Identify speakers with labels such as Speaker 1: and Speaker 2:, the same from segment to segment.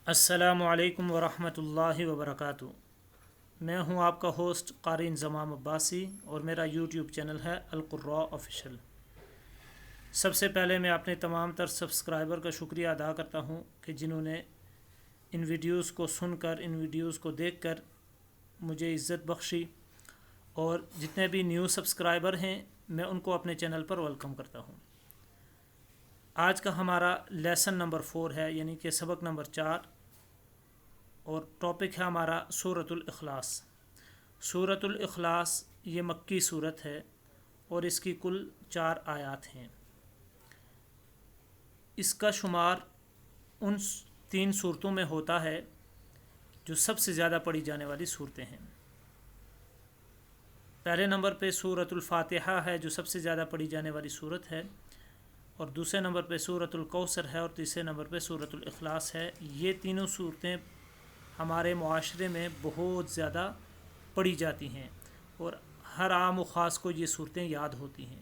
Speaker 1: السلام علیکم ورحمۃ اللہ وبرکاتہ۔ میں ہوں آپ کا ہوسٹ قاری انزمام abbasi اور میرا یوٹیوب چینل ہے القرا آفیشیل۔ سب سے پہلے میں اپنے تمام تر سبسکرائبر کا شکریہ ادا کرتا ہوں کہ جنہوں نے ان ویڈیوز کو سن کر، ان ویڈیوز کو دیکھ کر مجھے عزت بخشی، اور جتنے بھی نیو سبسکرائبر ہیں میں ان کو اپنے چینل پر ویلکم کرتا ہوں۔ آج کا ہمارا لیسن نمبر 4 ہے، یعنی کہ سبق نمبر 4، اور ٹاپک ہے ہمارا سورۃ الاخلاص۔ سورۃ الاخلاص یہ مکی صورت ہے اور اس کی کل 4 آیات ہیں۔ اس کا شمار ان 3 صورتوں میں ہوتا ہے جو سب سے زیادہ پڑھی جانے والی صورتیں ہیں۔ پہلے نمبر پہ سورۃ الفاتحہ ہے جو سب سے زیادہ پڑھی جانے والی صورت ہے، اور دوسرے نمبر پہ سورۃ الکوثر ہے، اور تیسرے نمبر پہ سورۃ الاخلاص ہے۔ یہ تینوں صورتیں ہمارے معاشرے میں بہت زیادہ پڑھی جاتی ہیں اور ہر عام و خاص کو یہ صورتیں یاد ہوتی ہیں۔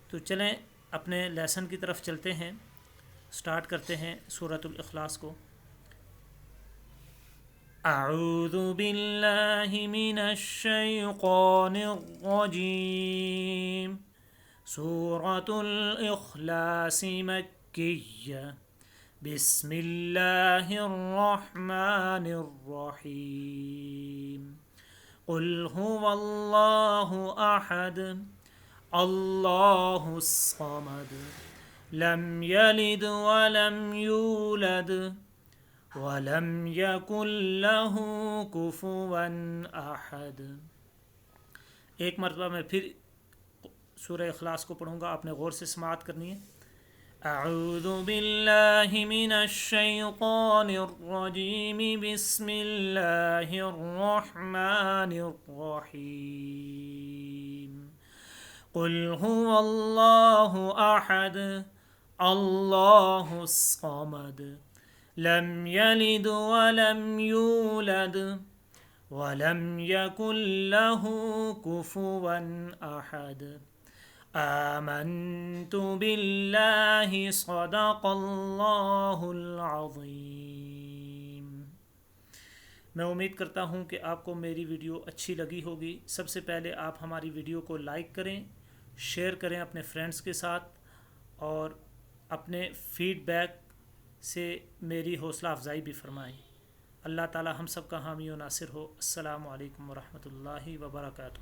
Speaker 1: تو چلیں اپنے لیسن کی طرف چلتے ہیں، سٹارٹ کرتے ہیں سورۃ الاخلاص کو۔ اعوذ باللہ من الشیطان الرجیم۔ سورۃ الاخلاص مکیہ، بسم اللہ الرحمن الرحیم۔ قل هو اللہ احد، اللہ الصمد، لم یلد ولم یولد ولم یکن لہ کفوا احد۔ ایک مرتبہ میں پھر سورہ اخلاص کو پڑھوں گا، آپ نے غور سے سماعت کرنی ہے۔ اعوذ باللہ من الشیطان الرجیم، بسم اللہ الرحمن الرحیم۔ قل هو اللہ احد، اللہ الصمد، لم یلد ولم یولد ولم یکن لہ کفوا احد۔ آمنت باللہ، صدق اللہ العظیم۔ میں امید کرتا ہوں کہ آپ کو میری ویڈیو اچھی لگی ہوگی۔ سب سے پہلے آپ ہماری ویڈیو کو لائک کریں، شیئر کریں اپنے فرینڈز کے ساتھ، اور اپنے فیڈ بیک سے میری حوصلہ افزائی بھی فرمائیں۔ اللہ تعالی ہم سب کا حامی و ناصر ہو۔ السلام علیکم ورحمۃ اللہ وبرکاتہ۔